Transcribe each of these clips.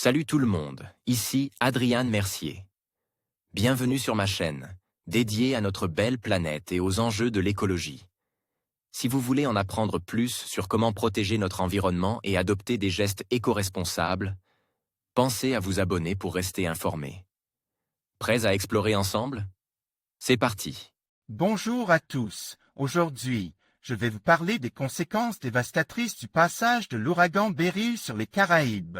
Salut tout le monde, ici Adrian Mercier. Bienvenue sur ma chaîne, dédiée à notre belle planète et aux enjeux de l'écologie. Si vous voulez en apprendre plus sur comment protéger notre environnement et adopter des gestes éco-responsables, pensez à vous abonner pour rester informé. Prêts à explorer ensemble? C'est parti. Bonjour à tous. Aujourd'hui, je vais vous parler des conséquences dévastatrices du passage de l'ouragan Beryl sur les Caraïbes.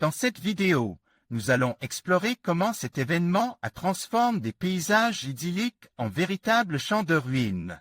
Dans cette vidéo, nous allons explorer comment cet événement a transformé des paysages idylliques en véritables champs de ruines.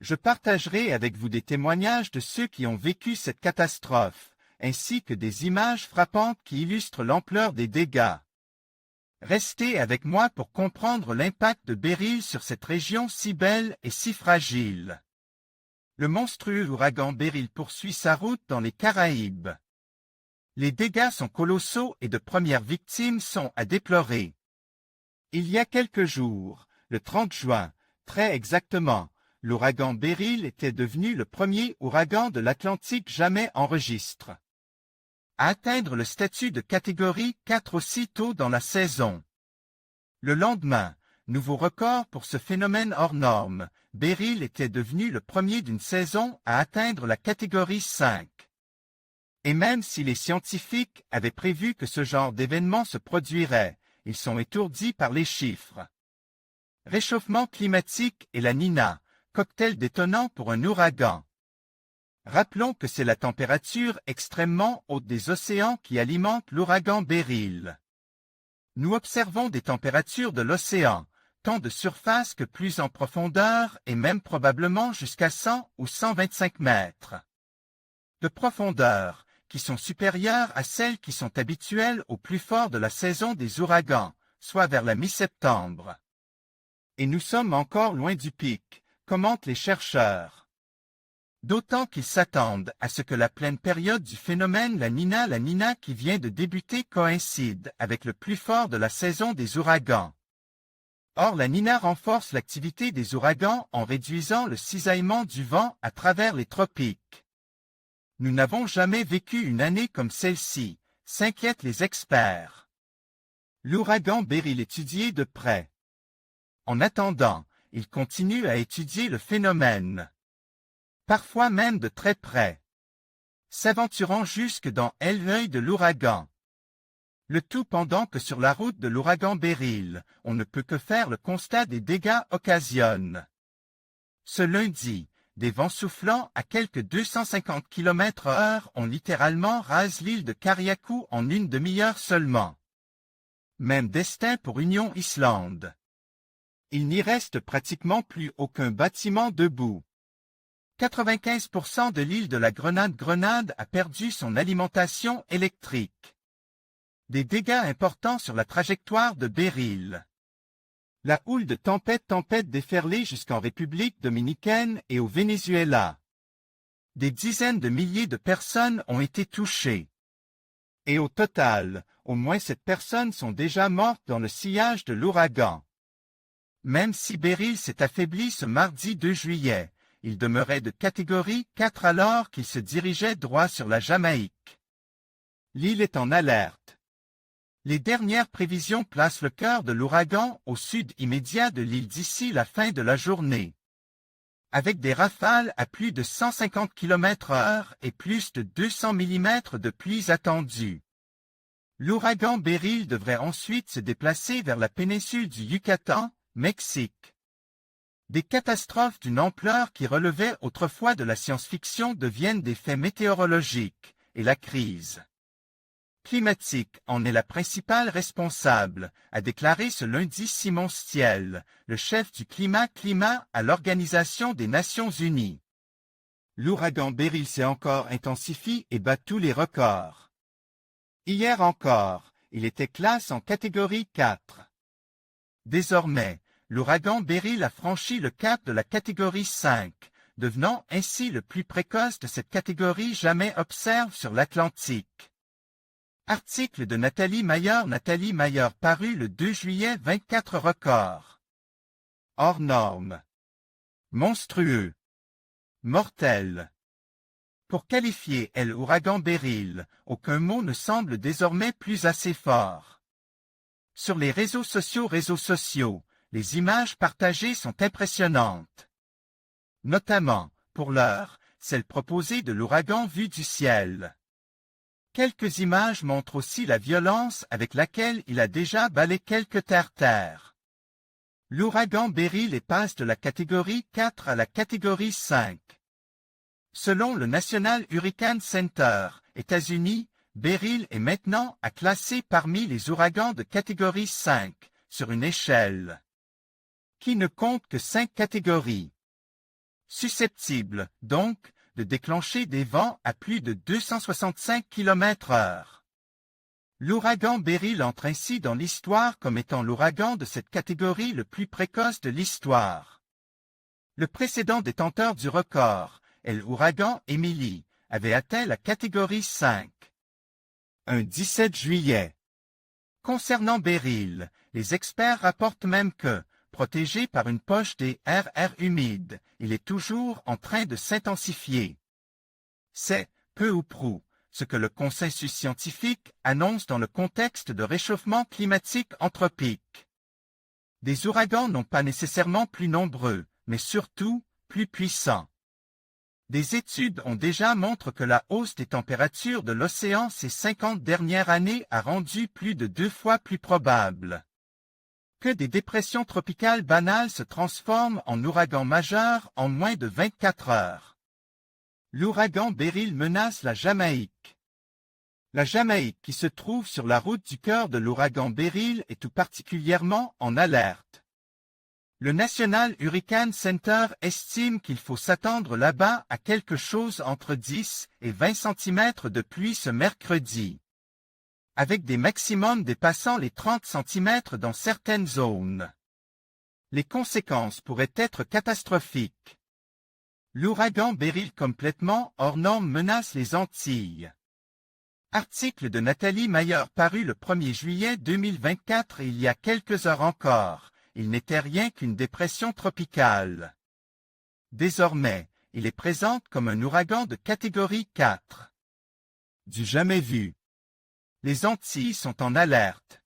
Je partagerai avec vous des témoignages de ceux qui ont vécu cette catastrophe, ainsi que des images frappantes qui illustrent l'ampleur des dégâts. Restez avec moi pour comprendre l'impact de Beryl sur cette région si belle et si fragile. Le monstrueux ouragan Beryl poursuit sa route dans les Caraïbes. Les dégâts sont colossaux et de premières victimes sont à déplorer. Il y a quelques jours, le 30 juin, très exactement, l'ouragan Beryl était devenu le premier ouragan de l'Atlantique jamais enregistré à atteindre le statut de catégorie 4 aussitôt dans la saison. Le lendemain, nouveau record pour ce phénomène hors norme, Beryl était devenu le premier d'une saison à atteindre la catégorie 5. Et même si les scientifiques avaient prévu que ce genre d'événement se produirait, ils sont étourdis par les chiffres. Réchauffement climatique et la Nina, cocktail détonnant pour un ouragan. Rappelons que c'est la température extrêmement haute des océans qui alimente l'ouragan Beryl. Nous observons des températures de l'océan, tant de surface que plus en profondeur et même probablement jusqu'à 100 ou 125 mètres de profondeur, qui sont supérieures à celles qui sont habituelles au plus fort de la saison des ouragans, soit vers la mi-septembre. Et nous sommes encore loin du pic, commentent les chercheurs. D'autant qu'ils s'attendent à ce que la pleine période du phénomène la Nina qui vient de débuter coïncide avec le plus fort de la saison des ouragans. Or la Nina renforce l'activité des ouragans en réduisant le cisaillement du vent à travers les tropiques. Nous n'avons jamais vécu une année comme celle-ci, s'inquiètent les experts. L'ouragan Beryl étudié de près. En attendant, ils continuent à étudier le phénomène. Parfois même de très près. S'aventurant jusque dans l'œil de l'ouragan. Le tout pendant que sur la route de l'ouragan Beryl, on ne peut que faire le constat des dégâts occasionnent. Ce lundi, des vents soufflant à quelques 250 km/h ont littéralement rasé l'île de Carriacou en une demi-heure seulement. Même destin pour Union Islande. Il n'y reste pratiquement plus aucun bâtiment debout. 95% de l'île de la Grenade a perdu son alimentation électrique. Des dégâts importants sur la trajectoire de Beryl. La houle de tempête déferlée jusqu'en République dominicaine et au Venezuela. Des dizaines de milliers de personnes ont été touchées. Et au total, au moins 7 personnes sont déjà mortes dans le sillage de l'ouragan. Même si Beryl s'est affaibli ce mardi 2 juillet, il demeurait de catégorie 4 alors qu'il se dirigeait droit sur la Jamaïque. L'île est en alerte. Les dernières prévisions placent le cœur de l'ouragan au sud immédiat de l'île d'ici la fin de la journée. Avec des rafales à plus de 150 km/h et plus de 200 mm de pluie attendues. L'ouragan Beryl devrait ensuite se déplacer vers la péninsule du Yucatan, Mexique. Des catastrophes d'une ampleur qui relevait autrefois de la science-fiction deviennent des faits météorologiques, et la crise climatique en est la principale responsable, a déclaré ce lundi Simon Stiell, le chef du climat à l'Organisation des Nations Unies. L'ouragan Beryl s'est encore intensifié et bat tous les records. Hier encore, il était classé en catégorie 4. Désormais, l'ouragan Beryl a franchi le cap de la catégorie 5, devenant ainsi le plus précoce de cette catégorie jamais observée sur l'Atlantique. Article de Nathalie Mayer paru le 2 juillet 24 records. Hors norme. Monstrueux. Mortel. Pour qualifier l'ouragan Beryl, aucun mot ne semble désormais plus assez fort. Sur les réseaux sociaux, les images partagées sont impressionnantes. Notamment, pour l'heure, celle proposée de l'ouragan vu du ciel. Quelques images montrent aussi la violence avec laquelle il a déjà balayé quelques terre-terre. L'ouragan Beryl passe de la catégorie 4 à la catégorie 5. Selon le National Hurricane Center, États-Unis, Beryl est maintenant à classer parmi les ouragans de catégorie 5, sur une échelle qui ne compte que 5 catégories. Susceptible, donc, de déclencher des vents à plus de 265 km/h. L'ouragan Beryl entre ainsi dans l'histoire comme étant l'ouragan de cette catégorie le plus précoce de l'histoire. Le précédent détenteur du record, l'ouragan Emily, avait atteint la catégorie 5. Un 17 juillet. Concernant Beryl, les experts rapportent même que, protégé par une poche d'air humide, il est toujours en train de s'intensifier. C'est, peu ou prou, ce que le consensus scientifique annonce dans le contexte de réchauffement climatique anthropique. Des ouragans non pas nécessairement plus nombreux, mais surtout plus puissants. Des études ont déjà montré que la hausse des températures de l'océan ces 50 dernières années a rendu plus de 2 fois plus probable que des dépressions tropicales banales se transforment en ouragans majeurs en moins de 24 heures. L'ouragan Beryl menace la Jamaïque. La Jamaïque, qui se trouve sur la route du cœur de l'ouragan Beryl, est tout particulièrement en alerte. Le National Hurricane Center estime qu'il faut s'attendre là-bas à quelque chose entre 10 et 20 cm de pluie ce mercredi, avec des maximums dépassant les 30 cm dans certaines zones. Les conséquences pourraient être catastrophiques. L'ouragan Beryl complètement hors norme menace les Antilles. Article de Nathalie Mayer paru le 1er juillet 2024 et il y a quelques heures encore. Il n'était rien qu'une dépression tropicale. Désormais, il est présent comme un ouragan de catégorie 4. Du jamais vu. Les Antilles sont en alerte.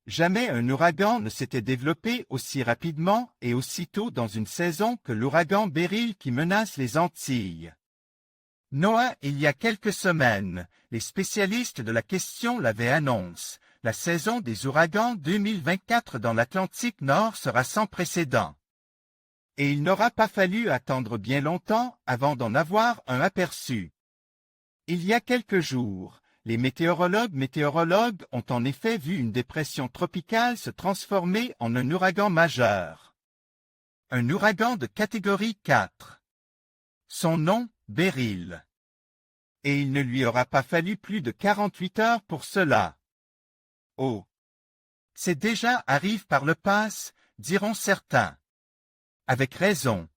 Jamais un ouragan ne s'était développé aussi rapidement et aussitôt dans une saison que l'ouragan Beryl qui menace les Antilles. NOAA, il y a quelques semaines, les spécialistes de la question l'avaient annoncé. La saison des ouragans 2024 dans l'Atlantique Nord sera sans précédent. Et il n'aura pas fallu attendre bien longtemps avant d'en avoir un aperçu. Il y a quelques jours, les météorologues ont en effet vu une dépression tropicale se transformer en un ouragan majeur. Un ouragan de catégorie 4. Son nom, Beryl. Et il ne lui aura pas fallu plus de 48 heures pour cela. Oh! C'est déjà arrive par le passé, diront certains. Avec raison.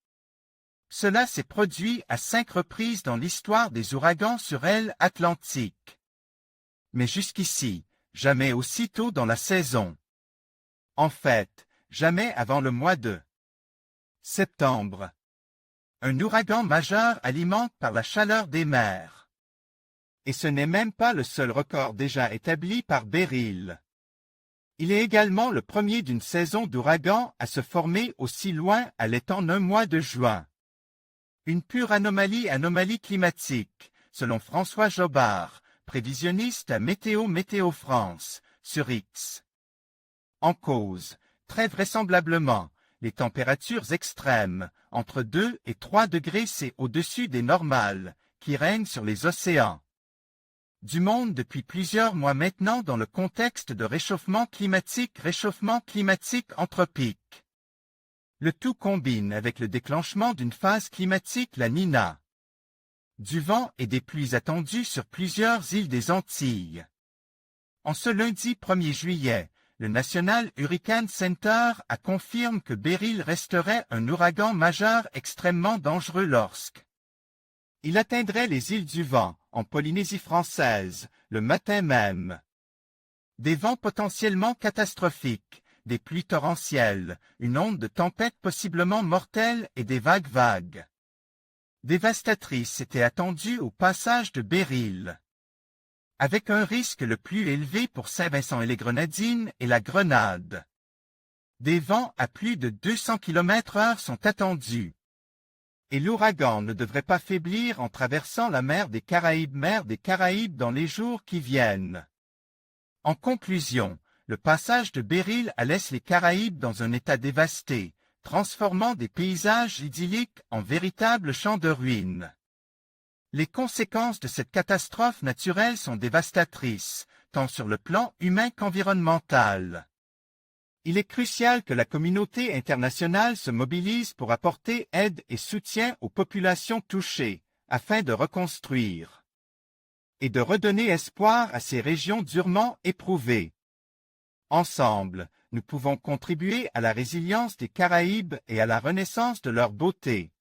Cela s'est produit à 5 reprises dans l'histoire des ouragans sur l'Atlantique. Mais jusqu'ici, jamais aussitôt dans la saison. En fait, jamais avant le mois de septembre. Un ouragan majeur alimente par la chaleur des mers. Et ce n'est même pas le seul record déjà établi par Beryl. Il est également le premier d'une saison d'ouragans à se former aussi loin à l'étang un mois de juin. Une pure anomalie climatique, selon François Jobard, prévisionniste à Météo France, sur X. En cause, très vraisemblablement, les températures extrêmes, entre 2 et 3 degrés C au-dessus des normales, qui règnent sur les océans du monde depuis plusieurs mois maintenant dans le contexte de réchauffement climatique anthropique. Le tout combine avec le déclenchement d'une phase climatique La Nina. Du vent et des pluies attendues sur plusieurs îles des Antilles. En ce lundi 1er juillet, le National Hurricane Center a confirmé que Beryl resterait un ouragan majeur extrêmement dangereux lorsque il atteindrait les îles du Vent, en Polynésie française, le matin même. Des vents potentiellement catastrophiques, des pluies torrentielles, une onde de tempête possiblement mortelle et des vagues. dévastatrice était attendue au passage de Beryl, avec un risque le plus élevé pour Saint-Vincent-et-les-Grenadines et la Grenade. Des vents à plus de 200 km/h sont attendus. Et l'ouragan ne devrait pas faiblir en traversant la mer des Caraïbes dans les jours qui viennent. En conclusion, le passage de Beryl laisse les Caraïbes dans un état dévasté, transformant des paysages idylliques en véritables champs de ruines. Les conséquences de cette catastrophe naturelle sont dévastatrices, tant sur le plan humain qu'environnemental. Il est crucial que la communauté internationale se mobilise pour apporter aide et soutien aux populations touchées, afin de reconstruire et de redonner espoir à ces régions durement éprouvées. Ensemble, nous pouvons contribuer à la résilience des Caraïbes et à la renaissance de leur beauté.